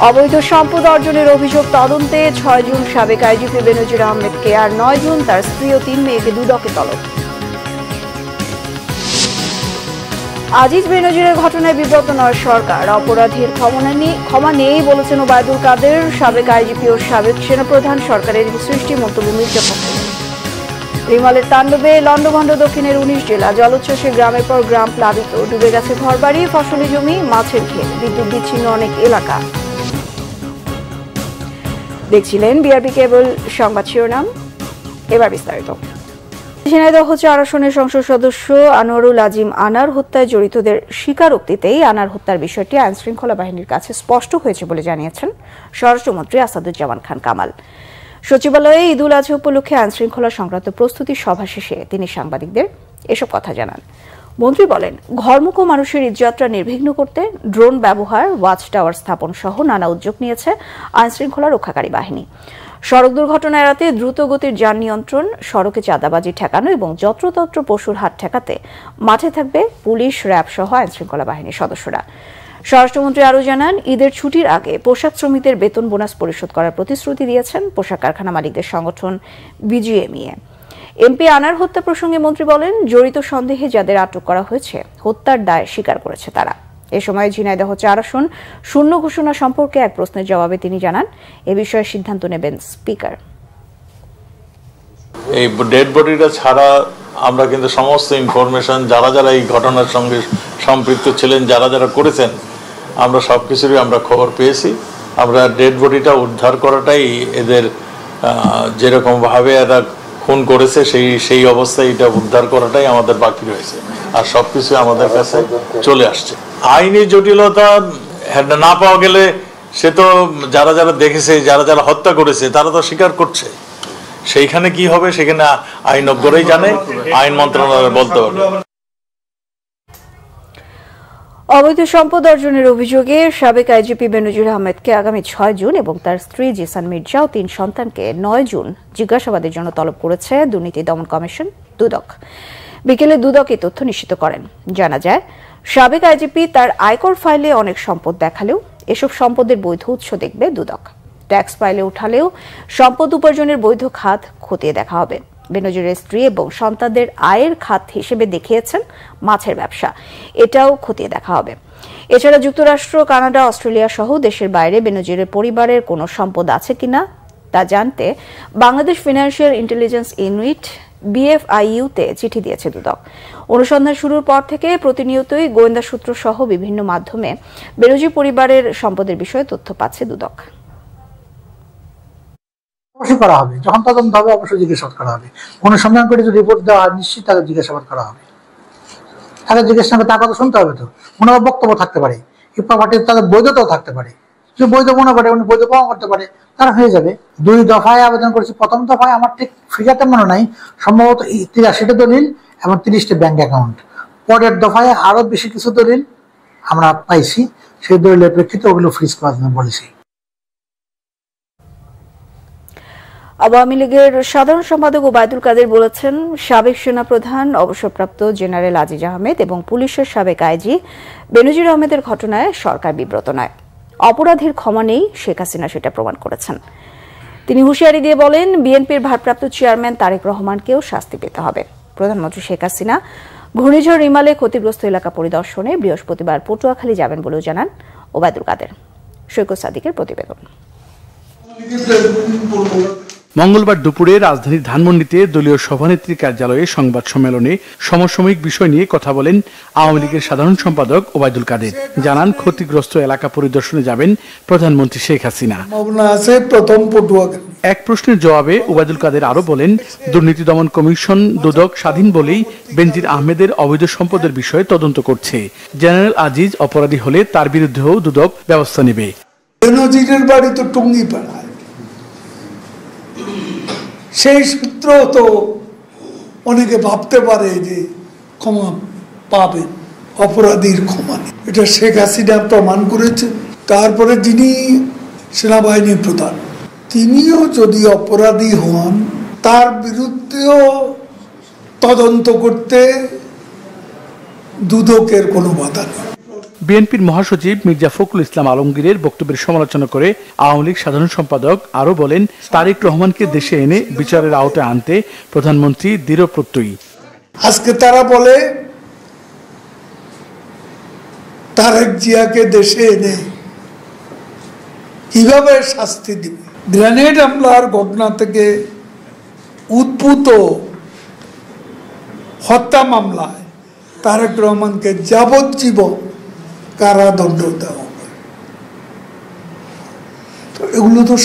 অবৈধ সম্পদ অর্জনের অভিযোগ তদন্তে 6 জুন সাবেক আইজিপি বেনজির আহমেদকে আর 9 জুন তার স্ত্রী ও 3 মেয়েকে দুদকে তলব। আজিজ বেনজিরের ঘটনায় বিব্রত নয় সরকার, অপরাধীর ক্ষমা নেই বলেছেন ওবায়দুল কাদের। সাবেক আইজিপি ও সাবেক সেনাপ্রধান সরকারের সৃষ্টি মন্তব্য মির্জাফর। রিমালের তাণ্ডবে লন্ডভন্ড দক্ষিণের 19 জেলা, জলোচ্ছ্বাসে গ্রামের পর গ্রাম প্লাবিত, ডুবে গেছে ঘরবাড়ি, ফসলি জমি, মাছের ক্ষেত, বিদ্যুৎ বিচ্ছিন্ন অনেক এলাকা। দেখছিলেন বিআরবি কেবল সংবাদ শিরোনাম, এবার বিস্তারিত। ঝিনাইদহ 4 আসনের সংসদ সদস্য আনোয়ারুল আজিম আনার হত্যায় জড়িতদের স্বীকারোক্তিতেই আনার হত্যার বিষয়টি আইনশৃঙ্খলা বাহিনীর কাছে স্পষ্ট হয়েছে বলে জানিয়েছেন স্বরাষ্ট্রমন্ত্রী আসাদুজ্জামান খান কামাল। সচিবালয়ে ঈদুল আজহা উপলক্ষে আইনশৃঙ্খলা সংক্রান্ত প্রস্তুতি সভা শেষে তিনি সাংবাদিকদের এসব কথা জানান। মন্ত্রী বলেন, ঘরমুখো মানুষের ঈদযাত্রা নির্বিঘ্ন করতে ড্রোন ব্যবহার, ওয়াচ টাওয়ার স্থাপন সহ নানা উদ্যোগ নিয়েছে আইনশৃঙ্খলা রক্ষাকারী বাহিনী। সড়ক দুর্ঘটনা এড়াতে দ্রুত গতির যান নিয়ন্ত্রণ, সড়কে চাঁদাবাজি ঠেকানো এবং যত্রতত্র পশুর হাট ঠেকাতে মাঠে থাকবে পুলিশ, র্যাব সহ আইনশৃঙ্খলা বাহিনীর সদস্যরা। স্বরাষ্ট্রমন্ত্রী আরও জানান, ঈদের ছুটির আগে পোশাক শ্রমিকদের বেতন বোনাস পরিশোধ করার প্রতিশ্রুতি দিয়েছেন পোশাক কারখানা মালিকদের সংগঠন বিজিএমইএ। এমপি আনার হত্যা প্রসঙ্গে মন্ত্রী বলেন, জড়িত সন্দেহে যাদের আটক করা হয়েছে হত্যার দায় স্বীকার করেছে তারা। এ সময় ঝিনাইদহ 4 আসন শূন্য ঘোষণা সম্পর্কে এক প্রশ্নের জবাবে তিনি জানান, এ বিষয়ে সিদ্ধান্ত নেবেন স্পিকার। এই ডেড বডিটা ছাড়া আমরা কিন্তু সমস্ত ইনফরমেশন যারা যারা এই ঘটনার সঙ্গে সম্পৃক্ত ছিলেন, যারা যারা করেছেন, আমরা সবকিছুরই আমরা খবর পেয়েছি। আমরা ডেড বডিটা উদ্ধার করাটাই এদের যেরকম ভাবে এরা খুন করেছে সেই অবস্থায় এটা উদ্ধার করাটাই আমাদের বাকি রয়েছে, আর সবকিছু আমাদের কাছে চলে আসছে। আইনি জটিলতা না পাওয়া গেলে সে তো যারা যারা দেখেছে, যারা যারা হত্যা করেছে তারা তো স্বীকার করছে, সেইখানে কি হবে সেখানে আইনজ্ঞরাই জানে, আইন মন্ত্রণালয় বলতে পারবে। অবৈধ সম্পদ অর্জনের অভিযোগে সাবেক আইজিপি বেনজির আহমেদকে আগামী 6 জুন এবং তার স্ত্রী জিসান মির্জা ও 3 সন্তানকে 9 জুন জিজ্ঞাসাবাদের জন্য তলব করেছে দুর্নীতি দমন কমিশন, দুদক। বিকেলে দুদক এই তথ্য নিশ্চিত করেন। জানা যায়, সাবেক আইজিপি তার আয়কর ফাইলে অনেক সম্পদ দেখালেও এসব সম্পদের বৈধ উৎস দেখবে দুদক। ট্যাক্স ফাইলে উঠালেও সম্পদ উপার্জনের বৈধ খাত খতিয়ে দেখা হবে। বেনজিরের স্ত্রী এবং সন্তানদের আয়ের খাত হিসেবে দেখিয়েছেন মাছের ব্যবসা, এটাও খতিয়ে দেখা হবে। এছাড়া যুক্তরাষ্ট্র, কানাডা, অস্ট্রেলিয়া সহ দেশের বাইরে বেনজিরের পরিবারের কোনো সম্পদ আছে কিনা তা জানতে বাংলাদেশ ফিনান্সিয়াল ইন্টেলিজেন্স ইউনিট BFIU-তে চিঠি দিয়েছে দুদক। অনুসন্ধান শুরুর পর থেকে প্রতিনিয়তই গোয়েন্দা সূত্র সহ বিভিন্ন মাধ্যমে বেনজির পরিবারের সম্পদের বিষয়ে তথ্য পাচ্ছে দুদক। অবশ্যই করা হবে, যখন তদন্ত হবে অবশ্যই জিজ্ঞাসাবাদ করা হবে। অনুসন্ধান করে যদি রিপোর্ট দেওয়া হয় নিশ্চিত তাকে জিজ্ঞাসাবাদ করা হবে। তাকে জিজ্ঞাসাবাদ তার কথা শুনতে হবে, তো ওনার বক্তব্য থাকতে পারে, এই প্রপার্টির তাদের বৈধতাও থাকতে পারে। যে বৈধ মনে করে উনি বৈধ প্রমাণ করতে পারে, তারা হয়ে যাবে। 2 দফায় আবেদন করেছি। প্রথম দফায় আমার ঠিক ফিগারটা মনে নাই, সম্ভবত 83টা দলিল এবং 30টা ব্যাংক অ্যাকাউন্ট। পরের দফায় আরো বেশি কিছু দলিল আমরা পাইছি, সেই দলিলের প্রেক্ষিতে ওগুলো ফ্রিজ করার জন্য বলেছি। আওয়ামী লীগের সাধারণ সম্পাদক ওবায়দুল কাদের বলেছেন, সাবেক সেনাপ্রধান অবসরপ্রাপ্ত জেনারেল আজিজ আহমেদ এবং পুলিশের সাবেক আইজি বেনজির আহমেদের ঘটনায় সরকার বিব্রত নয়। অপরাধীর ক্ষমা নেই, শেখ হাসিনা সেটা প্রমাণ করেছেন। তিনি হুঁশিয়ারি দিয়ে বলেন, বিএনপির ভারপ্রাপ্ত চেয়ারম্যান তারেক রহমানকেও শাস্তি পেতে হবে। প্রধানমন্ত্রী শেখ হাসিনা ঘূর্ণিঝড় রিমালে ক্ষতিগ্রস্ত এলাকা পরিদর্শনে বৃহস্পতিবার পটুয়াখালী যাবেন বলেও জানান ওবায়দুল কাদের। সৈকত সাদিকের প্রতিবেদন। মঙ্গলবার দুপুরে রাজধানীর ধানমন্ডিতে দলীয় সভানেত্রীর কার্যালয়ে সংবাদ সম্মেলনে সমসাময়িক বিষয় নিয়ে কথা বলেন আওয়ামী লীগের সাধারণ সম্পাদক ওবায়দুল কাদের। জানান, ক্ষতিগ্রস্ত এলাকা পরিদর্শনে যাবেন প্রধানমন্ত্রী শেখ হাসিনা। এক প্রশ্নের জবাবে ওবায়দুল কাদের আরো বলেন, দুর্নীতি দমন কমিশন দুদক স্বাধীন বলেই বেনজির আহমেদের অবৈধ সম্পদের বিষয়ে তদন্ত করছে। জেনারেল আজিজ অপরাধী হলে তার বিরুদ্ধেও দুদক ব্যবস্থা নেবে। বেনজিরের বাড়ি তো টুঙ্গিপাড়ায়, সেই সূত্র তো অনেকে ভাবতে পারে যে ক্ষমা পাবেন, অপরাধীর ক্ষমা নেই। এটা শেখ হাসিনা প্রমাণ করেছে। তারপরে যিনি সেনাবাহিনীর প্রধান, তিনিও যদি অপরাধী হন, তার বিরুদ্ধেও তদন্ত করতে দুদকের কোনো বাধা নেই। বিএনপির মহাসচিব মির্জা ফখরুল ইসলাম আলমগীরের বক্তব্যের সমালোচনা করে আওয়ামী লীগ সাধারণ সম্পাদক আরো বলেন, তারেক রহমানকে দেশে এনে বিচারের আওতায় আনতে প্রধানমন্ত্রী দৃঢ় প্রত্যয়ী। আজকে তারা বলে তারেক জিয়াকে দেশে এনে কিভাবে শাস্তি দিবে। গ্রেনেড হামলার ঘটনা থেকে উদ্ভূত হত্যা মামলায় তারেক রহমানকে যাবজ্জীবন কারাদণ্ড দেওয়া হবে। তো এগুলো তো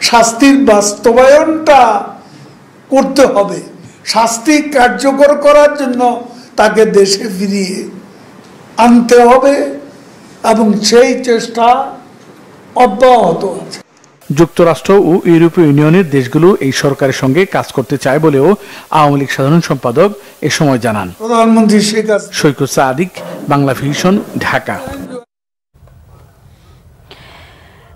শাস্তির বাস্তবায়নটা করতে হবে। শাস্তি কার্যকর করার জন্য তাকে দেশে ফিরিয়ে আনতে হবে এবং সেই চেষ্টা অব্যাহত আছে। যুক্তরাষ্ট্র ও ইউরোপীয় ইউনিয়নের দেশগুলো এই সরকারের সঙ্গে কাজ করতে চায় বলেও আওয়ামী লীগ সাধারণ সম্পাদক এ সময় জানান। প্রধানমন্ত্রী শেখ হাসিনা। সৈকত সাদিক, বাংলা ভিশন, ঢাকা।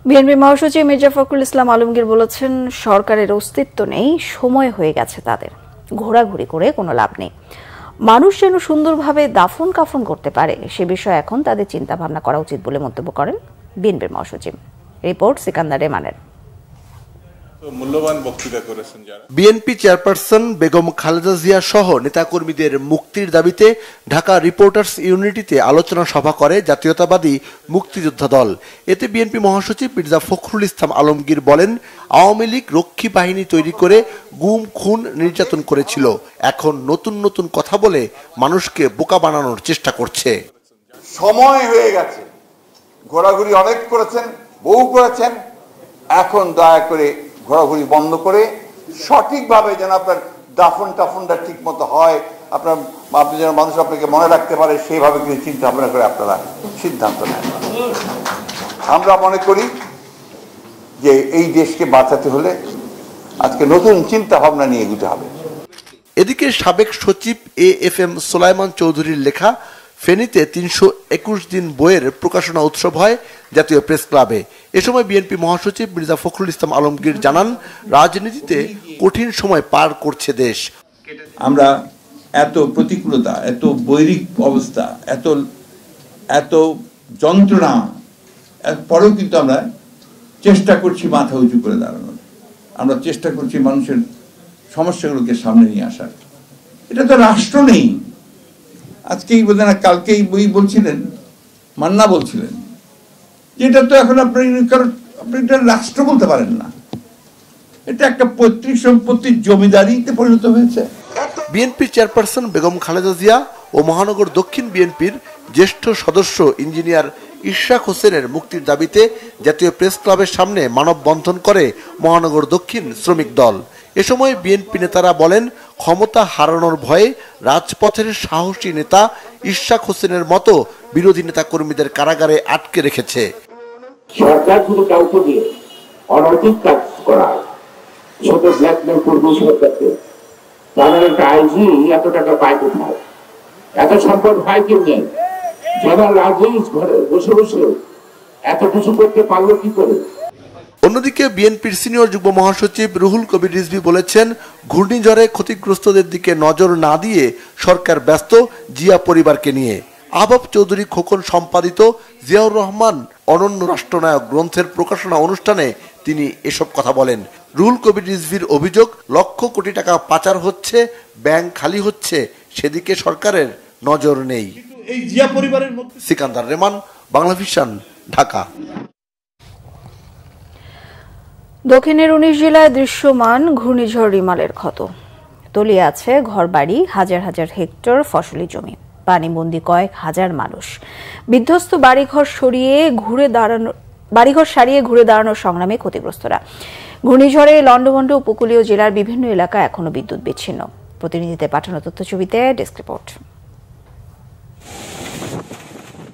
বিএনপি মহাসচিব মির্জা ফখরুল ইসলাম আলমগীর বলেছেন, সরকারের অস্তিত্ব নেই, সময় হয়ে গেছে তাদের, ঘোরাঘুরি করে কোনো লাভ নেই। মানুষ যেন সুন্দরভাবে দাফন কাফন করতে পারে সে বিষয়ে এখন তাদের চিন্তা ভাবনা করা উচিত বলে মন্তব্য করেন বিএনপির মহাসচিব। রিপোর্ট সিকান্দার রেমানের। মূল্যবান বক্তৃতা করেছেন যারা। বিএনপি চেয়ারপারসন বেগম খালেদা জিয়া সহ নেতাকর্মীদের মুক্তির দাবিতে ঢাকা রিপোর্টার্স ইউনিটিতে আলোচনা সভা করে জাতীয়তাবাদী মুক্তিযোদ্ধা দল। এতে বিএনপি মহাসচিব মির্জা ফখরুল ইসলাম আলমগীর বলেন, আওয়ামী লীগ রক্ষী বাহিনী তৈরি করে গুম খুন নির্যাতন করেছিল, এখন নতুন নতুন কথা বলে মানুষকে বোকা বানানোর চেষ্টা করছে। সময় হয়ে গেছে, ঘোরাঘুরি অনেক করেছেন, বহু করেছেন, এখন দয়া করে ঘোরাঘুরি বন্ধ করে সঠিকভাবে যেন আপনার দাফন টাফনটা ঠিক মতো হয়, আপনি যেন মানুষ আপনাকে মনে রাখতে পারে সেইভাবে কিন্তু চিন্তা ভাবনা করে আপনারা সিদ্ধান্ত নেন। আমরা মনে করি যে এই দেশকে বাঁচাতে হলে আজকে নতুন চিন্তা ভাবনা নিয়ে এগোতে হবে। এদিকে সাবেক সচিব AFM সোলাইমান চৌধুরীর লেখা ফেনীতে 321 দিন বইয়ের প্রকাশনা উৎসব হয় জাতীয় প্রেস ক্লাবে। এ সময় বিএনপি মহাসচিব মির্জা ফখরুল ইসলাম আলমগীর জানান, রাজনীতিতে কঠিন সময় পার করছে দেশ। আমরা এত প্রতিকূলতা, এত বৈরিক অবস্থা, এত যন্ত্রণা পরেও কিন্তু আমরা চেষ্টা করছি মাথা উঁচু করে দাঁড়ানোর। আমরা চেষ্টা করছি মানুষের সমস্যাগুলোকে সামনে নিয়ে আসার। এটা তো রাষ্ট্র নেই। আজকেই বলতে না, কালকেই বই বলছিলেন, মান্না বলছিলেন, যেটা তো এখন আপনি এটা রাষ্ট্র বলতে পারেন না, এটা একটা পৈতৃক সম্পত্তির জমিদারিতে পরিণত হয়েছে। বিএনপি চেয়ারপারসন বেগম খালেদা জিয়া ও মহানগর দক্ষিণ বিএনপির জ্যেষ্ঠ সদস্য ইঞ্জিনিয়ার ইশরাক হোসেনের মুক্তির দাবিতে জাতীয় প্রেস ক্লাবের সামনে মানববন্ধন করে মহানগর দক্ষিণ শ্রমিক দল। এ সময় বিএনপি নেতারা বলেন, ক্ষমতা হারানোর ভয়ে রাজপথের সাহসী নেতা ইশরাক হোসেনের মতো বিরোধী নেতা কর্মীদের কারাগারে আটকে রেখেছে। সরকার শুধু কাউকে দিয়ে অনৈতিক কাজ করা, ছোট ব্ল্যাকমেল করবে সরকারকে। তাদের একটা আইজি এত টাকা পায় কোথায়, এত সম্পদ হয় কেমনি, জেনারেল আজিজ ঘরে বসে বসে এত কিছু করতে পারলো কি করে। অন্যদিকে বিএনপির সিনিয়র যুগ্ম মহাসচিব রুহুল কবির রিজভী বলেছেন, ঘূর্ণিঝড়ে ক্ষতিগ্রস্তদের দিকে নজর না দিয়ে সরকার ব্যস্ত জিয়া পরিবারকে নিয়ে। আহবাব চৌধুরী খোকন সম্পাদিত জিয়াউর রহমান অনন্য রাষ্ট্রনায়ক গ্রন্থের প্রকাশনা অনুষ্ঠানে তিনি এসব কথা বলেন। রুহুল কবির রিজভীর অভিযোগ, লক্ষ কোটি টাকা পাচার হচ্ছে, ব্যাংক খালি হচ্ছে, সেদিকে সরকারের নজর নেই। সিকান্দার রেমান, বাংলা ভিশন, ঢাকা। দক্ষিণের 19 জেলায় দৃশ্যমান ঘূর্ণিঝড় রিমালের ক্ষত। তলিয়ে আছে ঘরবাড়ি, হাজার হাজার হেক্টর ফসলি জমি, পানিবন্দী কয়েক হাজার মানুষ। বিধ্বস্ত বাড়িঘর সারিয়ে ঘুরে দাঁড়ানোর সংগ্রামে ক্ষতিগ্রস্তরা। ঘূর্ণিঝড়ে লন্ডভন্ড উপকূলীয় জেলার বিভিন্ন এলাকা এখনো বিদ্যুৎ বিচ্ছিন্ন। প্রতিনিধিদের পাঠানো তথ্যছবিতে ডেস্ক রিপোর্ট।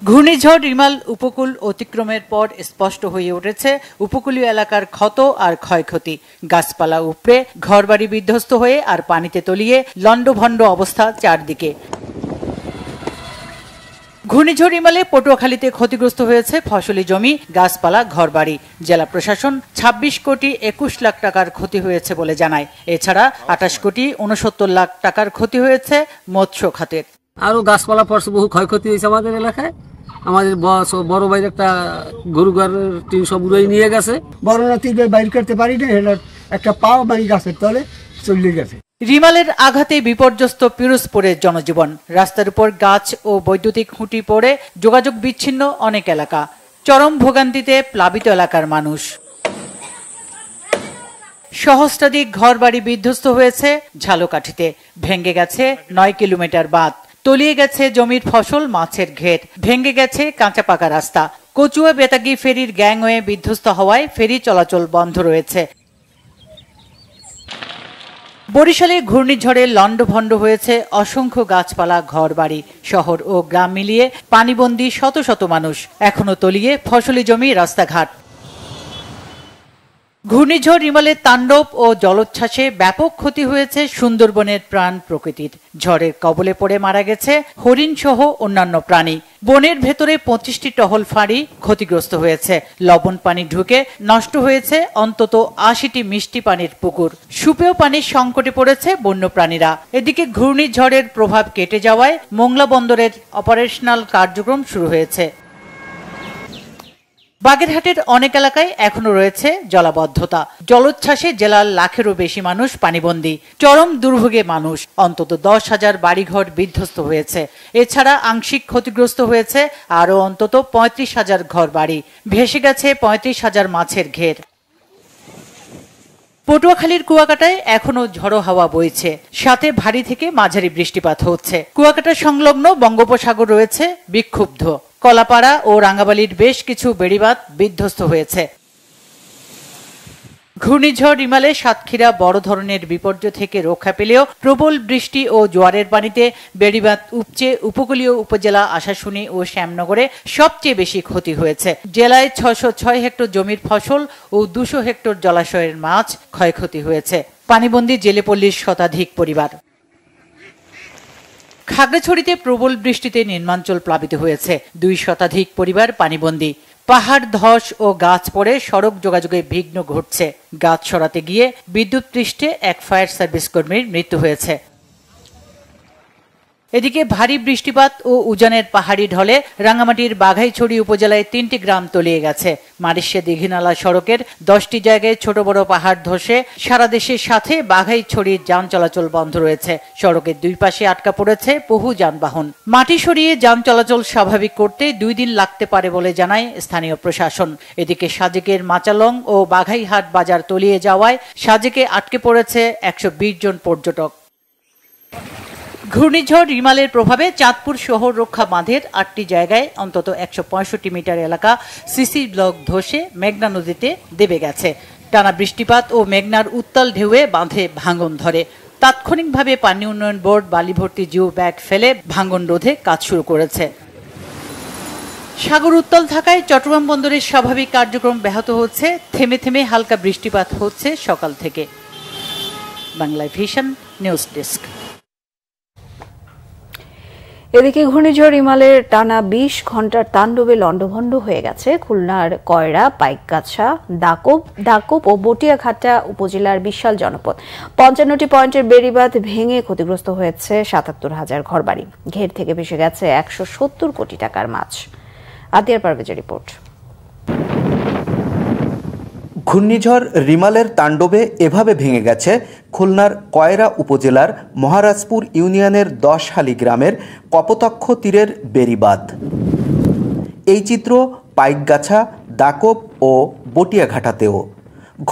ঘূর্ণিঝড় রিমাল উপকূল অতিক্রমের পর স্পষ্ট হয়ে উঠেছে উপকূলীয় এলাকার ক্ষত আর ক্ষয়ক্ষতি। গাছপালা উপড়ে ঘরবাড়ি বিধ্বস্ত হয়ে আর পানিতে তলিয়ে লন্ডভন্ড অবস্থা চারদিকে। ঘূর্ণিঝড় রিমালে পটুয়াখালীতে ক্ষতিগ্রস্ত হয়েছে ফসলি জমি, গাছপালা, ঘরবাড়ি। জেলা প্রশাসন 26 কোটি 21 লাখ টাকার ক্ষতি হয়েছে বলে জানায়। এছাড়া 28 কোটি 69 লাখ টাকার ক্ষতি হয়েছে মৎস্য খাতের। আরও গাছপালা পড়ছে, বহু ক্ষয়ক্ষতি হয়েছে আমাদের এলাকায়। আমাদের বড় ভাইয়ের একটা গরু ঘরের টিন সব উড়াই নিয়ে গেছে। বড় নাতি বাইর করতে পারি না, একটা পাও বাড়ি গাছের তলে চলে গেছে। রিমালের আঘাতে বিপর্যস্ত পিরোজপুরের জনজীবন। রাস্তার উপর গাছ ও বৈদ্যুতিক খুঁটি পড়ে যোগাযোগ বিচ্ছিন্ন অনেক এলাকা। চরম ভোগান্তিতে প্লাবিত এলাকার মানুষ। সহস্রাধিক ঘরবাড়ি বিধ্বস্ত হয়েছে ঝালকাঠিতে। ভেঙে গেছে 9 কিলোমিটার বাঁধ, তলিয়ে গেছে জমির ফসল, মাছের ঘের, ভেঙে গেছে কাঁচা পাকা রাস্তা। কচুয়া বেতাগী ফেরির গ্যাংওয়ে বিধ্বস্ত হওয়ায় ফেরি চলাচল বন্ধ রয়েছে। বরিশালে ঘূর্ণিঝড়ে লণ্ডভণ্ড হয়েছে অসংখ্য গাছপালা, ঘরবাড়ি। শহর ও গ্রাম মিলিয়ে পানিবন্দী শত শত মানুষ। এখনো তলিয়ে ফসলি জমি, রাস্তাঘাট। ঘূর্ণিঝড় রিমালের তাণ্ডব ও জলোচ্ছ্বাসে ব্যাপক ক্ষতি হয়েছে সুন্দরবনের প্রাণ প্রকৃতির। ঝড়ের কবলে পড়ে মারা গেছে হরিণ সহ অন্যান্য প্রাণী। বনের ভেতরে 25টি টহল ফাঁড়ি ক্ষতিগ্রস্ত হয়েছে। লবণ পানি ঢুকে নষ্ট হয়েছে অন্তত 80টি মিষ্টি পানির পুকুর। সুপেয় পানির সংকটে পড়েছে বন্যপ্রাণীরা। এদিকে ঘূর্ণিঝড়ের প্রভাব কেটে যাওয়ায় মোংলা বন্দরের অপারেশনাল কার্যক্রম শুরু হয়েছে। বাগেরহাটের অনেক এলাকায় এখনো রয়েছে জলাবদ্ধতা। জলোচ্ছ্বাসে জেলার লাখেরও বেশি মানুষ পানিবন্দী। চরম দুর্ভোগে মানুষ। অন্তত 10,000 বাড়িঘর বিধ্বস্ত হয়েছে। এছাড়া আংশিক ক্ষতিগ্রস্ত হয়েছে আরও অন্তত 35,000 ঘর বাড়ি। ভেসে গেছে 35,000 মাছের ঘের। পটুয়াখালীর কুয়াকাটায় এখনো ঝড়ো হাওয়া বইছে, সাথে ভারী থেকে মাঝারি বৃষ্টিপাত হচ্ছে। কুয়াকাটা সংলগ্ন বঙ্গোপসাগর রয়েছে বিক্ষুব্ধ। কলাপাড়া ও রাঙ্গাবালির বেশ কিছু বেড়িবাঁধ বিধ্বস্ত হয়েছে। ঘূর্ণিঝড় রিমালে সাতক্ষীরা বড় ধরনের বিপর্যয় থেকে রক্ষা পেলেও প্রবল বৃষ্টি ও জোয়ারের পানিতে বেড়িবাঁধ উপচে উপকূলীয় উপজেলা আশাশুনি ও শ্যামনগরে সবচেয়ে বেশি ক্ষতি হয়েছে। জেলায় 606 হেক্টর জমির ফসল ও 200 হেক্টর জলাশয়ের মাছ ক্ষয়ক্ষতি হয়েছে। পানিবন্দী জেলেপল্লীর শতাধিক পরিবার। খাগড়াছড়িতে প্রবল বৃষ্টিতে নির্মাঞ্চল প্লাবিত হয়েছে। 2 শতাধিক পরিবার পানিবন্দী। পাহাড় ধস ও গাছ পড়ে সড়ক যোগাযোগে বিঘ্ন ঘটছে। গাছ সরাতে গিয়ে বিদ্যুৎ পৃষ্ঠে এক ফায়ার সার্ভিস কর্মীর মৃত্যু হয়েছে। এদিকে ভারী বৃষ্টিপাত ও উজানের পাহাড়ি ঢলে রাঙ্গামাটির বাঘাইছড়ি উপজেলায় 3টি গ্রাম তলিয়ে গেছে। মারিশিয়া দীঘিনালা সড়কের 10টি জায়গায় ছোট বড় পাহাড় ধসে সারা দেশের সাথে বাঘাইছড়ির যান চলাচল বন্ধ রয়েছে। সড়কের 2 পাশে আটকা পড়েছে বহু যানবাহন। মাটি সরিয়ে যান চলাচল স্বাভাবিক করতে 2 দিন লাগতে পারে বলে জানায় স্থানীয় প্রশাসন। এদিকে সাজেকের মাচালং ও বাঘাইহাট বাজার তলিয়ে যাওয়ায় সাজেকে আটকে পড়েছে 120 জন পর্যটক। ঘূর্ণিঝড় রিমালের প্রভাবে চাঁদপুর শহর রক্ষা বাঁধের 8টি জায়গায় অন্তত 165 মিটার এলাকা সিসি ব্লক ধসে মেঘনা নদীতে দেবে গেছে। টানা বৃষ্টিপাত ও মেঘনার উত্তাল ঢেউয়ে বাঁধে ভাঙন ধরে। তাৎক্ষণিকভাবে পানি উন্নয়ন বোর্ড বালি ভর্তি জিও ব্যাগ ফেলে ভাঙন রোধে কাজ শুরু করেছে। সাগর উত্তাল থাকায় চট্টগ্রাম বন্দরের স্বাভাবিক কার্যক্রম ব্যাহত হচ্ছে। থেমে থেমে হালকা বৃষ্টিপাত হচ্ছে সকাল থেকে। Bangla vision news desk. এদিকে ঘূর্ণিঝড় রিমালের টানা 20 ঘন্টার তাণ্ডবে লণ্ডভণ্ড হয়ে গেছে খুলনার কয়রা, পাইকগাছা, দাকোপ ও বটিয়াঘাটা উপজেলার বিশাল জনপদ। 55টি পয়েন্টের বেড়িবাঁধ ভেঙে ক্ষতিগ্রস্ত হয়েছে 77,000 ঘরবাড়ি। ঘের থেকে ভেসে গেছে 170 কোটি টাকার মাছ। আদিয়ার পারভেজের রিপোর্ট। ঘূর্ণিঝড় রিমালের তাণ্ডবে এভাবে ভেঙে গেছে খুলনার কয়রা উপজেলার মহারাজপুর ইউনিয়নের 10হালি গ্রামের কপোতাক্ষ তীরের বেড়িবাঁধ। এই চিত্র পাইকগাছা, দাকোপ ও বটিয়াঘাটাতেও।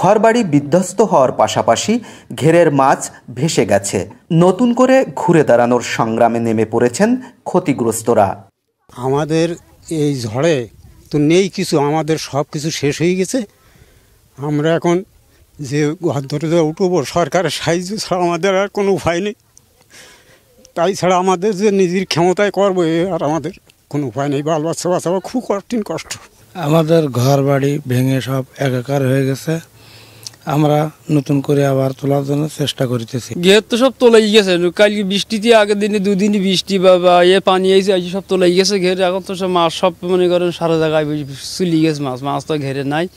ঘরবাড়ি বিধ্বস্ত হওয়ার পাশাপাশি ঘেরের মাছ ভেসে গেছে। নতুন করে ঘুরে দাঁড়ানোর সংগ্রামে নেমে পড়েছেন ক্ষতিগ্রস্তরা। আমাদের এই ঝড়ে তো নেই কিছু, আমাদের সব কিছু শেষ হয়ে গেছে। আমরা এখন যে ঘর ধরে উঠবো, সরকারের সাহায্য ছাড়া আমাদের আর কোনো উপায় নেই। তাই ছাড়া আমাদের যে নিজের ক্ষমতায় করবো আর আমাদের কোনো উপায় নেই। বাল বাচ্চা বাঁচাবো খুব কঠিন কষ্ট। আমাদের ঘর বাড়ি ভেঙে সব একাকার হয়ে গেছে। আমরা নতুন করে আবার তোলার জন্য চেষ্টা করিতেছি। ঘের তো সব তোলাই গেছে, কালকে বৃষ্টিতে আগের দিনে 2 দিনই বৃষ্টি বা পানি আইছে, সব তোলাই গেছে ঘের। এখন তো সব মাছ সব মনে করেন সারা জায়গায় চুলি গেছে, মাছ তো ঘেরে নাই।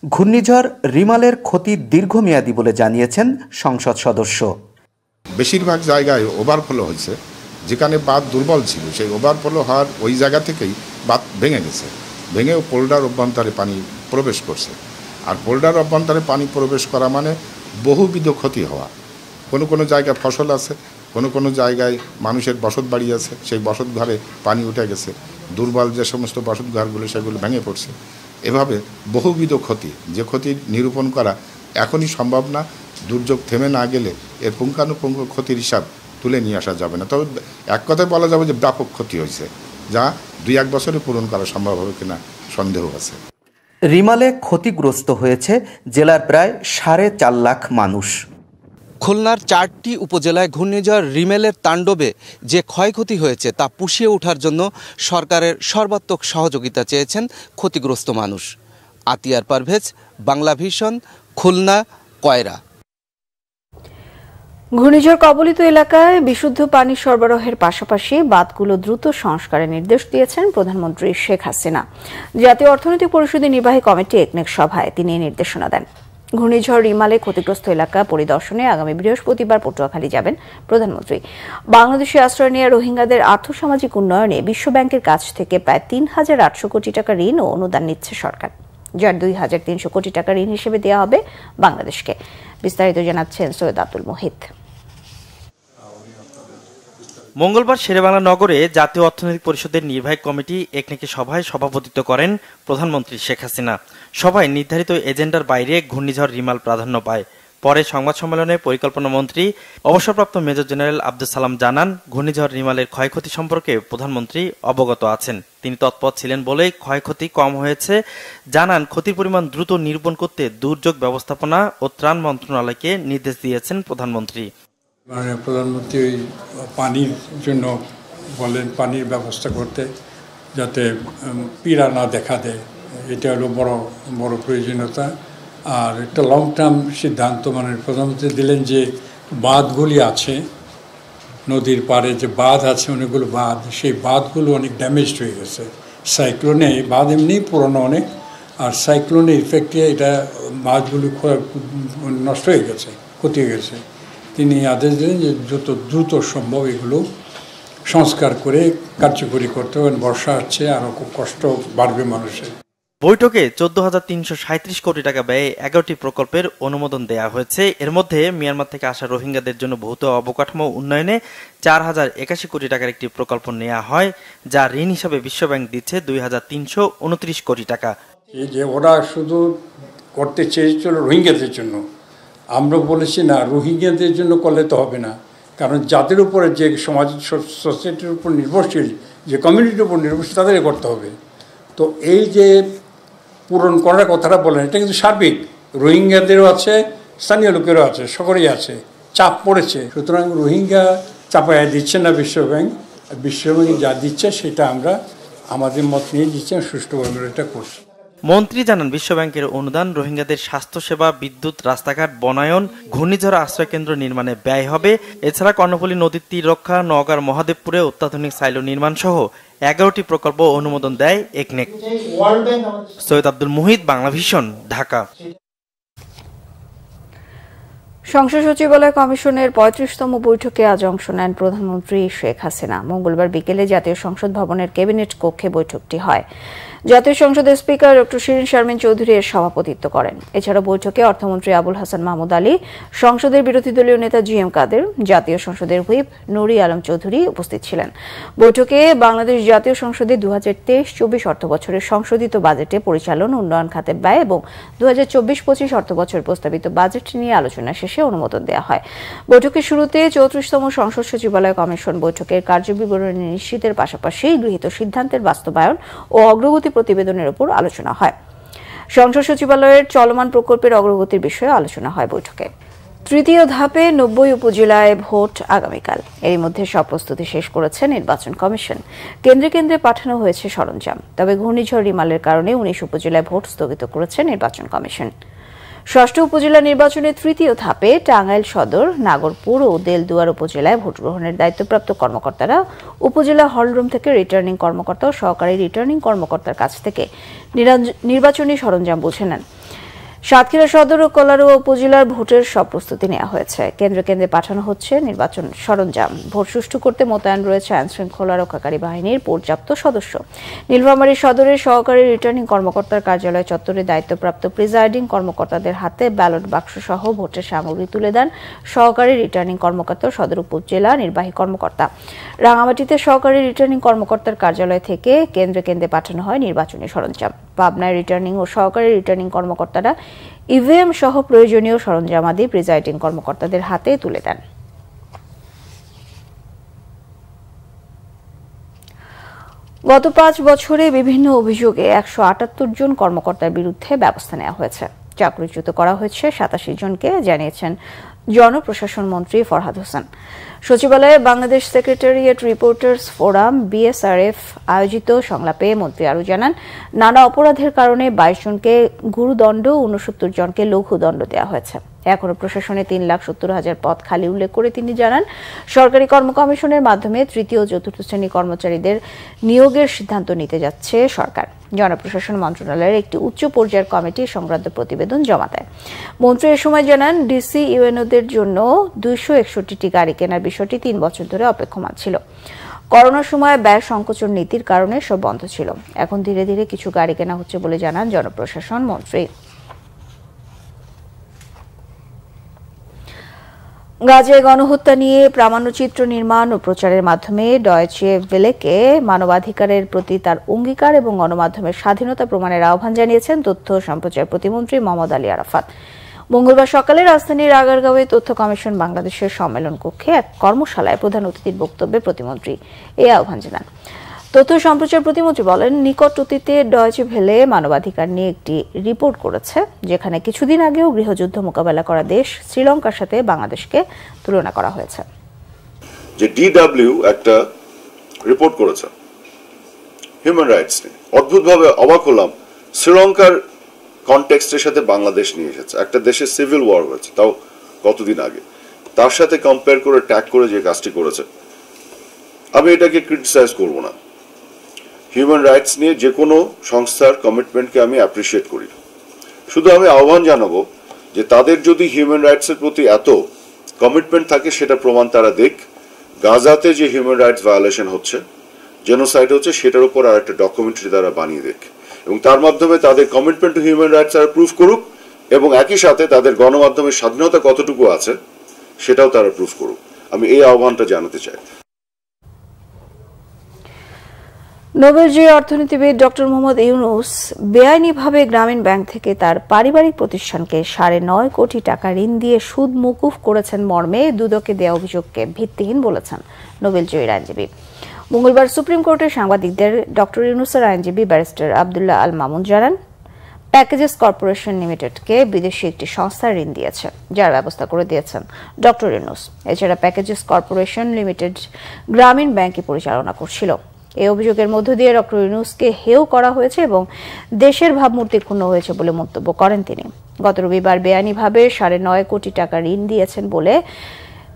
ঘূর্ণিঝড় রিমালের ক্ষতি দীর্ঘমেয়াদী বলে জানিয়েছেন সংসদ সদস্য। বেশিরভাগ জায়গায় ওভারফ্লো হয়েছে, যেখানে বাঁধ দুর্বল ছিল সেই ওভারফ্লো হওয়ার ওই জায়গা থেকেই বাঁধ ভেঙে গেছে, ভেঙে পোল্ডার অভ্যন্তরে পানি প্রবেশ করছে। আর পোল্ডার অভ্যন্তরে পানি প্রবেশ করা মানে বহুবিধ ক্ষতি হওয়া। কোনো কোনো জায়গায় ফসল আছে, কোনো কোনো জায়গায় মানুষের বসত বাড়ি আছে, সেই বসত ঘরে পানি উঠে গেছে, দুর্বল যে সমস্ত বসত ঘরগুলো সেগুলো ভেঙে পড়ছে। এভাবে বহুবিধ ক্ষতি, যে ক্ষতি নিরূপণ করা এখনই সম্ভব না, দুর্যোগ থেমে না গেলে এর পুঙ্খানুপুঙ্খ ক্ষতির হিসাব তুলে নিয়ে আসা যাবে না। তবে এক কথায় বলা যাবে যে ব্যাপক ক্ষতি হয়েছে, যা 2-1 বছরে পূরণ করা সম্ভব হবে কিনা সন্দেহ আছে। রিমালে ক্ষতিগ্রস্ত হয়েছে জেলার প্রায় 4.5 লাখ মানুষ। খুলনার 4টি উপজেলায় ঘূর্ণিঝড় রিমেলের তাণ্ডবে যে ক্ষয়ক্ষতি হয়েছে তা পুষিয়ে ওঠার জন্য সরকারের সর্বাত্মক সহযোগিতা চেয়েছেন ক্ষতিগ্রস্ত মানুষ। আতিয়ার পারভেজ, বাংলা ভিশন, খুলনা, কয়রা। ঘূর্ণিঝড় কবলিত এলাকায় বিশুদ্ধ পানি সরবরাহের পাশাপাশি বাঁধগুলো দ্রুত সংস্কারের নির্দেশ দিয়েছেন প্রধানমন্ত্রী শেখ হাসিনা। জাতীয় অর্থনৈতিক পরিষদের নির্বাহী কমিটি একনেক সভায় তিনি এই নির্দেশনা দেন। ঘূর্ণিঝড় রিমালে ক্ষতিগ্রস্ত এলাকা পরিদর্শনে আগামী বৃহস্পতিবার পটুয়াখালী যাবেন প্রধানমন্ত্রী। বাংলাদেশে আশ্রয় নেওয়া রোহিঙ্গাদের আর্থসামাজিক উন্নয়নে বিশ্বব্যাংকের কাছ থেকে প্রায় 3,800 কোটি টাকা ঋণ ও অনুদান নিচ্ছে সরকার, যার 2,300 কোটি টাকা ঋণ হিসেবে দেওয়া হবে বাংলাদেশকে। বিস্তারিত জানাচ্ছেন সৈয়দ আব্দুল মুহিত। মঙ্গলবার শেরেবাংলা নগরে জাতীয় অর্থনৈতিক পরিষদের নির্বাহী কমিটি একনেকে সভায় সভাপতিত্ব করেন প্রধানমন্ত্রী শেখ হাসিনা। সভায় নির্ধারিত এজেন্ডার বাইরে ঘূর্ণিঝড় রিমাল প্রাধান্য পায়। পরে সংবাদ সম্মেলনে পরিকল্পনা মন্ত্রী অবসরপ্রাপ্ত মেজর জেনারেল আব্দুল সালাম জানান, ঘূর্ণিঝড় রিমালের ক্ষয়ক্ষতি সম্পর্কে প্রধানমন্ত্রী অবগত আছেন। তিনি তৎপর ছিলেন বলেই ক্ষয়ক্ষতি কম হয়েছে। জানান, ক্ষতির পরিমাণ দ্রুত নিরূপণ করতে দুর্যোগ ব্যবস্থাপনা ও ত্রাণ মন্ত্রণালয়কে নির্দেশ দিয়েছেন প্রধানমন্ত্রী। প্রধানমন্ত্রী পানির জন্য বলেন, পানির ব্যবস্থা করতে, যাতে পীড়া না দেখা দেয়, এটা হলো বড় প্রয়োজনীয়তা। আর একটা লং টার্ম সিদ্ধান্ত প্রধানমন্ত্রী দিলেন যে বাঁধগুলি আছে, নদীর পাড়ে যে বাঁধ আছে অনেকগুলো বাঁধ, সেই বাঁধগুলো অনেক ড্যামেজড হয়ে গেছে সাইক্লোনে। বাঁধ এমনি পুরনো অনেক, আর সাইক্লোনের ইফেক্টে এটা বাঁধগুলো নষ্ট হয়ে গেছে, ক্ষতি হয়ে গেছে। তিনি আদেশ দিলেন যে যত দ্রুত সম্ভব এগুলো সংস্কার করে কার্যকরী করতে হবে। বর্ষা আসছে, আরও খুব কষ্ট বাড়বে মানুষের। বৈঠকে 14,337 কোটি টাকা ব্যয়ে 11টি প্রকল্পের অনুমোদন দেওয়া হয়েছে। এর মধ্যে মিয়ানমার থেকে আসা রোহিঙ্গাদের জন্য ভৌত অবকাঠামো উন্নয়নে 4,081 কোটি টাকার একটি প্রকল্প নেওয়া হয়, যা ঋণ হিসাবে বিশ্বব্যাংক দিচ্ছে 2,329 কোটি টাকা। এই যে ওরা শুধু করতে চেয়েছিল রোহিঙ্গাদের জন্য, আমরা বলেছি না, রোহিঙ্গাদের জন্য করলে তো হবে না, কারণ যাদের উপরে যে সমাজ সোসাইটির উপর নির্ভরশীল, যে কমিউনিটির উপর নির্ভরশীল, তাদেরই করতে হবে। তো এই যে পূরণ করার কথাটা বলেন, এটা কিন্তু সার্বিক, রোহিঙ্গাদেরও আছে, স্থানীয় লোকেরও আছে, সকলেই আছে, চাপ পড়েছে। সুতরাং রোহিঙ্গা চাপায়া দিচ্ছে না বিশ্বব্যাংক, বিশ্বব্যাংক যা দিচ্ছে সেটা আমরা আমাদের মত নিয়ে দিচ্ছি, সুষ্ঠুভাবে এটা করছি। মন্ত্রী জানান, বিশ্বব্যাংকের অনুদান রোহিঙ্গাদের স্বাস্থ্যসেবা, বিদ্যুৎ, রাস্তাঘাট, বনায়ন, ঘূর্ণিঝড় আশ্রয়কেন্দ্র নির্মাণে ব্যয় হবে। এছাড়া কর্ণফুলী নদীর তীর রক্ষা, নওগাঁর মহাদেবপুরে অত্যাধুনিক সাইলো নির্মাণ সহ 11টি প্রকল্প অনুমোদন দেয় একনেক। সৈয়দ আব্দুল মুহিত, বাংলা ভিশন, ঢাকা। সংসদ সচিবালয় কমিশনের 35তম বৈঠকে আজ অংশ নেন প্রধানমন্ত্রী শেখ হাসিনা। মঙ্গলবার বিকেলে জাতীয় সংসদ ভবনের ক্যাবিনেট কক্ষে বৈঠকটি হয়। জাতীয় সংসদের স্পিকার ডক্টর শিরিন শারমিন চৌধুরী এর সভাপতিত্ব করেন। এছাড়া বৈঠকে অর্থমন্ত্রী আবুল হাসান মাহমুদ আলী, সংসদের বিরোধী দলীয় নেতা GM কাদের, জাতীয় সংসদের হুইপ নুরি আলম চৌধুরী উপস্থিত ছিলেন। বৈঠকে বাংলাদেশ জাতীয় সংসদে 2023-24 অর্থবছরের সংশোধিত বাজেটে পরিচালন, উন্নয়ন খাতের ব্যয় এবং 2024-25 অর্থবছর প্রস্তাবিত বাজেট নিয়ে আলোচনা শেষে অনুমোদন দেওয়া হয়। বৈঠকের শুরুতে 34তম সংসদ সচিবালয় কমিশন বৈঠকের কার্যবিবরণী নিশ্চিতের পাশাপাশি গৃহীত সিদ্ধান্তের বাস্তবায়ন ও অগ্রগতি প্রতিবেদনের উপর আলোচনা হয়। সংসদ সচিবালয়ের চলমান প্রকল্পের অগ্রগতির বিষয়ে আলোচনা হয় বৈঠকে। তৃতীয় ধাপে 90 উপজেলায় ভোট আগামীকাল। এর মধ্যে সব প্রস্তুতি শেষ করেছে নির্বাচন কমিশন। কেন্দ্রে কেন্দ্রে পাঠানো হয়েছে সরঞ্জাম। তবে ঘূর্ণিঝড় রিমালের কারণে 19 উপজেলায় ভোট স্থগিত করেছে নির্বাচন কমিশন। ষষ্ঠ উপজেলা নির্বাচনের তৃতীয় ধাপে টাঙ্গাইল সদর, নাগরপুর ও দেলদুয়ার উপজেলায় ভোট গ্রহণের দায়িত্বপ্রাপ্ত কর্মকর্তারা উপজেলা হলরুম থেকে রিটার্নিং কর্মকর্তা ও সহকারী রিটার্নিং কর্মকর্তার কাছ থেকে নির্বাচনী সরঞ্জাম বুঝে নেন। সাতক্ষীরা সদর ও কলারোয়া উপজেলার ভোটের সব প্রস্তুতি নেওয়া হয়েছে। কেন্দ্রে কেন্দ্রে পাঠানো হচ্ছে নির্বাচন সরঞ্জাম। ভোট সুষ্ঠু করতে মোতায়েন রয়েছে আইনশৃঙ্খলা রক্ষাকারী বাহিনীর পর্যাপ্ত সদস্য। নীলফামারী সদরের সহকারী রিটার্নিং কর্মকর্তার কার্যালয় চত্বরে দায়িত্বপ্রাপ্ত প্রিজাইডিং কর্মকর্তাদের হাতে ব্যালট বাক্স সহ ভোটের সামগ্রী তুলে দেন সহকারী রিটার্নিং কর্মকর্তা সদর উপজেলা নির্বাহী কর্মকর্তা। রাঙামাটিতে সহকারী রিটার্নিং কর্মকর্তার কার্যালয় থেকে কেন্দ্রে কেন্দ্রে পাঠানো হয় নির্বাচনী সরঞ্জাম। পাবনায় রিটার্নিং ও সহকারী রিটার্নিং কর্মকর্তারা ইভিএম সহ প্রয়োজনীয় সরঞ্জামাদি প্রিজাইডিং কর্মকর্তাদের হাতে তুলে দেন। গত 5 বছরে বিভিন্ন অভিযোগে 178 জন কর্মকর্তার বিরুদ্ধে ব্যবস্থা নেওয়া হয়েছে। চাকরিচ্যুত করা হয়েছে 87 জনকে, জানিয়েছেন জনপ্রশাসন মন্ত্রী ফরহাদ হোসেন। সচিবালয়ে Bangladesh secretariat reporters forum BSRF আয়োজিত সংলাপে মন্ত্রী আরও জানান, নানা অপরাধের কারণে 22 জনকে গুরুদণ্ড, 69 জনকে লঘুদণ্ড দেওয়া হয়েছে। এখনো প্রশাসনে 3,70,000 পদ খালি উল্লেখ করে তিনি জানান, সরকারি কর্ম কমিশনের মাধ্যমে তৃতীয় ও চতুর্থ শ্রেণী কর্মচারীদের নিয়োগের সিদ্ধান্ত নিতে যাচ্ছে সরকার। জনপ্রশাসন মন্ত্রণালয়ের একটি উচ্চ পর্যায়ের কমিটি সংক্রান্ত প্রতিবেদন জমা দেয়। মন্ত্রী এ সময় জানান, ডিসি ইউএনওদের জন্য 261টি গাড়ি কেনার বিষয়টি 3 বছর ধরে অপেক্ষমান ছিল। করোনার সময় ব্যয় সংকোচন নীতির কারণে সব বন্ধ ছিল। এখন ধীরে ধীরে কিছু গাড়ি কেনা হচ্ছে বলে জানান জনপ্রশাসন মন্ত্রী। গাজায় গণহত্যা নিয়ে প্রামাণ্যচিত্র নির্মাণ ও প্রচারের মাধ্যমে ডয়েচে ভেলেকে মানবাধিকারের প্রতি তার অঙ্গীকার এবং গণমাধ্যমের স্বাধীনতা প্রমাণের আহ্বান জানিয়েছেন তথ্য সম্প্রচার প্রতিমন্ত্রী মোহাম্মদ আলী আরাফাত। মঙ্গলবার সকালে রাজধানীর আগারগাঁওয়ে তথ্য কমিশন বাংলাদেশের সম্মেলন কক্ষে এক কর্মশালায় প্রধান অতিথির বক্তব্যে প্রতিমন্ত্রী এই আহ্বান জানান। তথ্য সম্প্রচার প্রতিমন্ত্রী বলেন, নিকট অতীতে ডয়েচে ভেলে মানবাধিকার নিয়ে একটি রিপোর্ট করেছে, যেখানে কিছুদিন আগেও গৃহযুদ্ধ মোকাবেলা করা দেশ শ্রীলঙ্কার সাথে বাংলাদেশকে তুলনা করা হয়েছে। যে DW একটা রিপোর্ট করেছে হিউম্যান রাইটস নিয়ে, অদ্ভুতভাবে অবাক হলাম। শ্রীলঙ্কার কনটেক্সটের সাথে বাংলাদেশ নিয়ে এসেছে। একটা দেশে সিভিল ওয়ার হয়েছে, তাও কতদিন আগে, তার সাথে কম্পেয়ার করে ট্যাগ করে যে কাজটি করেছে, আমি এটাকে ক্রিটিসাইজ করব না। হিউম্যান রাইটস নিয়ে যে কোনো সংস্থার কমিটমেন্টকে আমি অ্যাপ্রিসিয়েট করি। শুধু আমি আহ্বান জানাবো যে তাদের যদি হিউম্যান রাইটসের প্রতি এত কমিটমেন্ট থাকে, সেটা প্রমাণ তারা দেখ। গাজাতে যে হিউম্যান রাইটস ভায়োলেশন হচ্ছে, জেনোসাইড হচ্ছে, সেটার উপর আর একটা ডকুমেন্টারি তারা বানিয়ে দেখ, এবং তার মাধ্যমে তাদের কমিটমেন্ট টু হিউম্যান রাইটস তারা প্রুফ করুক, এবং একই সাথে তাদের গণমাধ্যমের স্বাধীনতা কতটুকু আছে সেটাও তারা প্রুফ করুক। আমি এই আহ্বানটা জানাতে চাই। নোবেলজয়ী অর্থনীতিবিদ ডক্টর মোহাম্মদ ইউনূস বেআইনিভাবে গ্রামীণ ব্যাংক থেকে তার পারিবারিক প্রতিষ্ঠানকে 9.5 কোটি টাকা ঋণ দিয়ে সুদ মওকুফ করেছেন মর্মে দুদকে দেওয়া অভিযোগকে ভিত্তিহীন বলেছেন নোবেলজয়ীর আইনজীবী। মঙ্গলবার সুপ্রিম কোর্টের সাংবাদিকদের ডক্টর ইউনূসের আইনজীবী ব্যারিস্টার আব্দুল্লাহ আল মামুন জানান, প্যাকেজেস কর্পোরেশন লিমিটেডকে বিদেশি একটি সংস্থা ঋণ দিয়েছে, যার ব্যবস্থা করে দিয়েছেন ডক্টর ইউনূস। এছাড়া প্যাকেজেস কর্পোরেশন লিমিটেড গ্রামীণ ব্যাংকই পরিচালনা করছিল। এই অভিযোগের মধ্য দিয়ে ডক্টর ইউনূসকে হেয় করা হয়েছে এবং দেশের ভাবমূর্তি ক্ষুণ্ণ হয়েছে বলে মন্তব্য করেন তিনি। গত রবিবার বেআইনিভাবে 9.5 কোটি টাকা ঋণ দিয়েছেন বলে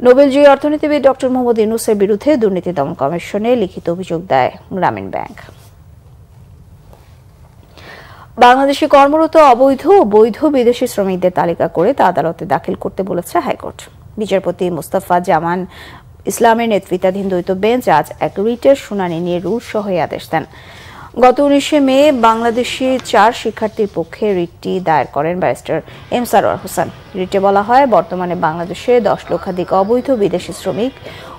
নোবেলজয়ী অর্থনীতিবিদ ডক্টর মোহাম্মদ ইউনূসের বিরুদ্ধে দুর্নীতি দমন কমিশনে লিখিত অভিযোগ দেয় গ্রামীণ ব্যাংক। বাংলাদেশে কর্মরত অবৈধ ও বৈধ বিদেশি শ্রমিকদের তালিকা করে তা আদালতে দাখিল করতে বলেছে হাইকোর্ট। বিচারপতি মুস্তাফা জামান ইসলামের নেতৃত্বাধীন দ্বৈত বেঞ্চ আজ এক রিটের শুনানি নিয়ে রুল সহ আদেশ দেন। গত 19 মে বাংলাদেশি 4 শিক্ষার্থীর পক্ষে রিটটি দায়ের করেন ব্যারিস্টার এম সারোয়ার হোসেন। রিটে বলা হয়, বর্তমানে বাংলাদেশে 10 লক্ষাধিক অবৈধ বিদেশি শ্রমিক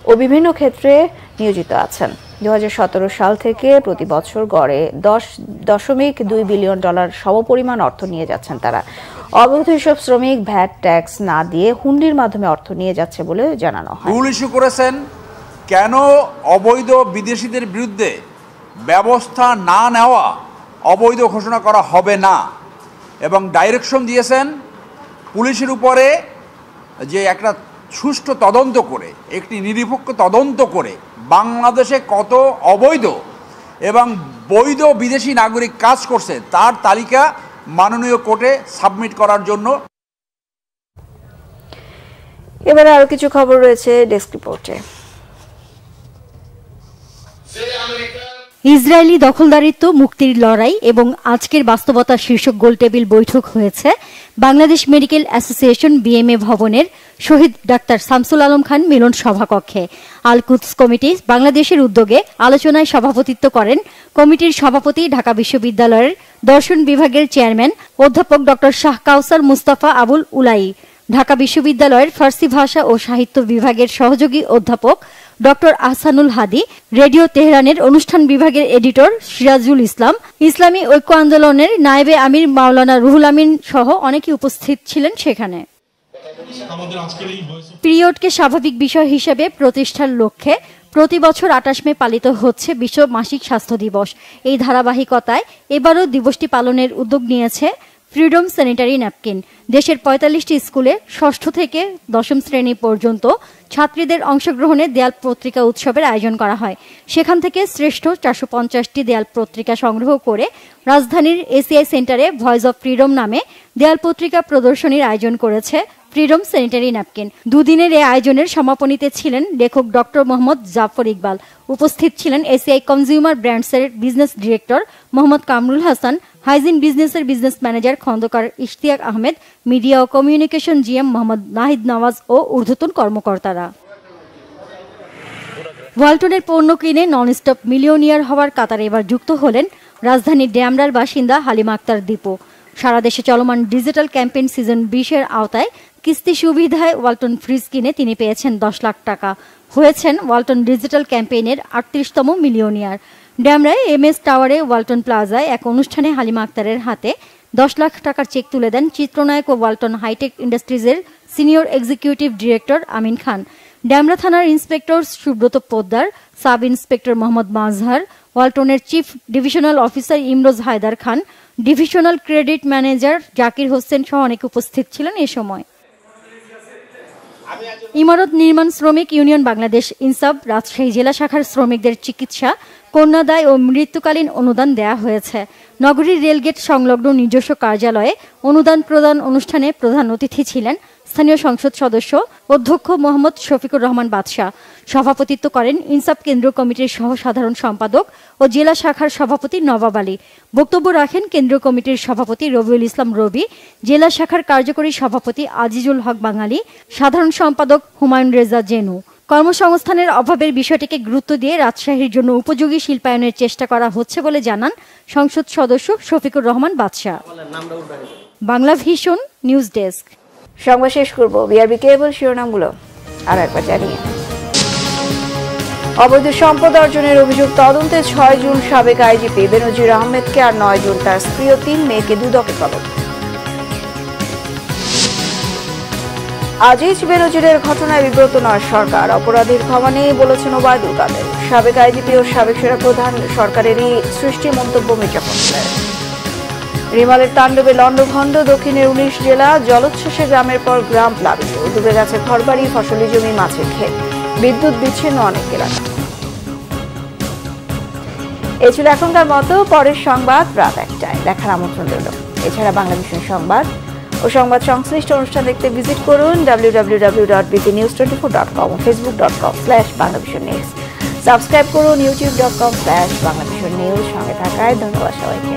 ও বিভিন্ন ক্ষেত্রে নিয়োজিত আছেন। 2017 সাল থেকে প্রতি বছর গড়ে $10.2 বিলিয়ন সমপরিমাণ অর্থ নিয়ে যাচ্ছেন তারা। অবৈধ এসব শ্রমিক ভ্যাট ট্যাক্স না দিয়ে হুন্ডির মাধ্যমে অর্থ নিয়ে যাচ্ছে বলে জানানো হয়। রুল ইস্যু করেছেন কেন অবৈধ বিদেশিদের বিরুদ্ধে ব্যবস্থা না নেওয়া অবৈধ ঘোষণা করা হবে না, এবং ডাইরেকশন দিয়েছেন পুলিশের উপরে যে একটা সুষ্ঠু তদন্ত করে, একটি নিরপেক্ষ তদন্ত করে বাংলাদেশে কত অবৈধ এবং বৈধ বিদেশি নাগরিক কাজ করছে তার তালিকা মাননীয় কোর্টে সাবমিট করার জন্য। এবারে আরো কিছু খবর রয়েছে ডেস্ক রিপোর্টে। ইসরায়েলি দখলদারিত্ব মুক্তির লড়াই এবং আজকের বাস্তবতা শীর্ষক গোলটেবিল বৈঠক হয়েছে বাংলাদেশ মেডিকেল অ্যাসোসিয়েশন বিএমএ ভবনের শহীদ ডাক্তার শামসুল আলম খান মিলন সভাকক্ষে। আল কুদস কমিটি বাংলাদেশের উদ্যোগে আলোচনায় সভাপতিত্ব করেন কমিটির সভাপতি ঢাকা বিশ্ববিদ্যালয়ের দর্শন বিভাগের চেয়ারম্যান অধ্যাপক ডক্টর শাহ কাউসার মুস্তাফা আবুল উলাই, ঢাকা বিশ্ববিদ্যালয়ের ফার্সি ভাষা ও সাহিত্য বিভাগের সহযোগী অধ্যাপক ডক্টর আহসানুল হাদি, রেডিও তেহরানের অনুষ্ঠান বিভাগের এডিটর সিরাজুল ইসলাম, ইসলামী ঐক্য আন্দোলনের নায়েবে আমির মাওলানা রুহুল আমিন সহ অনেকে উপস্থিত ছিলেন সেখানে। পিরিয়ডকে স্বাভাবিক বিষয় হিসেবে প্রতিষ্ঠার লক্ষ্যে প্রতি বছর 28 মে পালিত হচ্ছে বিশ্ব মাসিক স্বাস্থ্য দিবস। এই ধারাবাহিকতায় এবারও দিবসটি পালনের উদ্যোগ নিয়েছে ফ্রিডম স্যানিটারি ন্যাপকিন। দেশের 45টি স্কুলে 6ষ্ঠ থেকে 10ম শ্রেণী পর্যন্ত ছাত্রীদের অংশগ্রহণে দেয়াল পত্রিকা উৎসবের আয়োজন করা হয়। সেখান থেকে শ্রেষ্ঠ 450টি দেয়াল পত্রিকা সংগ্রহ করে রাজধানীর এসিআই সেন্টারে ভয়েস অব ফ্রিডম নামে দেয়াল পত্রিকা প্রদর্শনীর আয়োজন করেছে ফ্রিডম স্যানিটারি ন্যাপকিন। দুদিনের এই আয়োজনের সমাপনীতে ছিলেন লেখক ডক্টর মোহাম্মদ জাফর ইকবাল। উপস্থিত ছিলেন এসিআই কনজিউমার ব্র্যান্ডসের business director Mohammad Kamrul Hasan, hygiene বিজনেসের business manager Khandakar Ishtiaque Ahmed, media ও কমিউনিকেশন জিএম মোহাম্মদ নাহিদ নওয়াজ ও ঊর্ধ্বতন কর্মকর্তারা। ওয়ালটনের পণ্য কিনে ননস্টপ মিলিয়নিয়ার হওয়ার কাতারে এবার যুক্ত হলেন রাজধানীর ডেমরার বাসিন্দা হালিমা আক্তার দীপু। সারা দেশে চলমান ডিজিটাল ক্যাম্পেইন সিজন 20-এর আওতায় কিস্তি সুবিধায় ওয়ালটন ফ্রিজ কিনে তিনি পেয়েছেন 10 লাখ টাকা, হয়েছেন ওয়ালটন ডিজিটাল ক্যাম্পেইনের 38তম মিলিয়নিয়ার। ড্যামরায় এমএস টাওয়ারে ওয়ালটন প্লাজায় এক অনুষ্ঠানে হালিমা আক্তারের হাতে 10 লাখ টাকার চেক তুলে দেন চিত্রনায়ক ও ওয়ালটন হাইটেক ইন্ডাস্ট্রিজের senior executive director Amin Khan. Demra থানার inspector Subrata Poddar, sub inspector Mohammad Mazhar, ওয়ালটনের chief divisional officer Imroz Haider Khan, divisional credit manager Zakir Hossain সহ অনেকে উপস্থিত ছিলেন এ সময়। ইমারত নির্মাণ শ্রমিক ইউনিয়ন বাংলাদেশ ইনসাব রাজশাহী জেলা শাখার শ্রমিকদের চিকিৎসা, কন্যাদায় ও মৃত্যুকালীন অনুদান দেয়া হয়েছে। নগরীর রেলগেট সংলগ্ন নিজস্ব কার্যালয়ে অনুদান প্রদান অনুষ্ঠানে প্রধান অতিথি ছিলেন স্থানীয় সংসদ সদস্য অধ্যক্ষ মোহাম্মদ শফিকুর রহমান বাদশাহ। সভাপতিত্ব করেন ইনসাব কেন্দ্র কমিটির সহ সাধারণ সম্পাদক ও জেলা শাখার সভাপতি নবাব আলী। বক্তব্য রাখেন কেন্দ্রীয় কমিটির সভাপতি রবিউল ইসলাম রবি, জেলা শাখার কার্যকরী সভাপতি আজিজুল হক বাঙালি, সাধারণ সম্পাদক হুমায়ুন রেজা জেনু। কর্মসংস্থানের অভাবের বিষয়টিকে গুরুত্ব দিয়ে রাজশাহীর জন্য উপযোগী শিল্পায়নের চেষ্টা করা হচ্ছে বলে জানান সংসদ সদস্য শফিকুর রহমান বাদশাহ। Bangla vision news desk. সংবাদ শেষ করব বিআরবি কেবল শিরোনামগুলো আর একবার জানিয়ে। অবৈধ সম্পদ অর্জনের অভিযোগ তদন্তে 6 জুন সাবেক আইজিপি বেনজির আহমেদকে আর 9 জুন তার স্ত্রী ও 3 মেয়েকে দুদকে তলব। আজিজ বেনজিরের ঘটনায় বিব্রত নয় সরকার, অপরাধীর ক্ষমা নেই বলেছেন ওবায়দুল কাদের। সাবেক আইজিপি ও সাবেক সেনা প্রধান সরকারেরই সৃষ্টি মন্তব্য মির্জা ফখরুলের। রিমালের তাণ্ডবে লন্ডভন্ড, দক্ষিণের 19 জেলা, জলোচ্ছ্বাসে গ্রামের পর গ্রাম প্লাবিত, ডুবে গেছে ঘরবাড়ি, ফসলি জমি, মাছের ক্ষেত, বিদ্যুৎ বিচ্ছিন্ন অনেক এলাকা। এ ছিল এখনকার মতো, পরের সংবাদ রাত 1টায় দেখার আমন্ত্রণ রইল। এছাড়া বাংলা ভিশন সংবাদ ও সংবাদ সংশ্লিষ্ট অনুষ্ঠান দেখতে ভিজিট করুন www.bpnews24.com ও facebook.com/banglavisionnews। সাবস্ক্রাইব করুন youtube.com/banglavisionnews। সঙ্গে থাকায় ধন্যবাদ সবাইকে।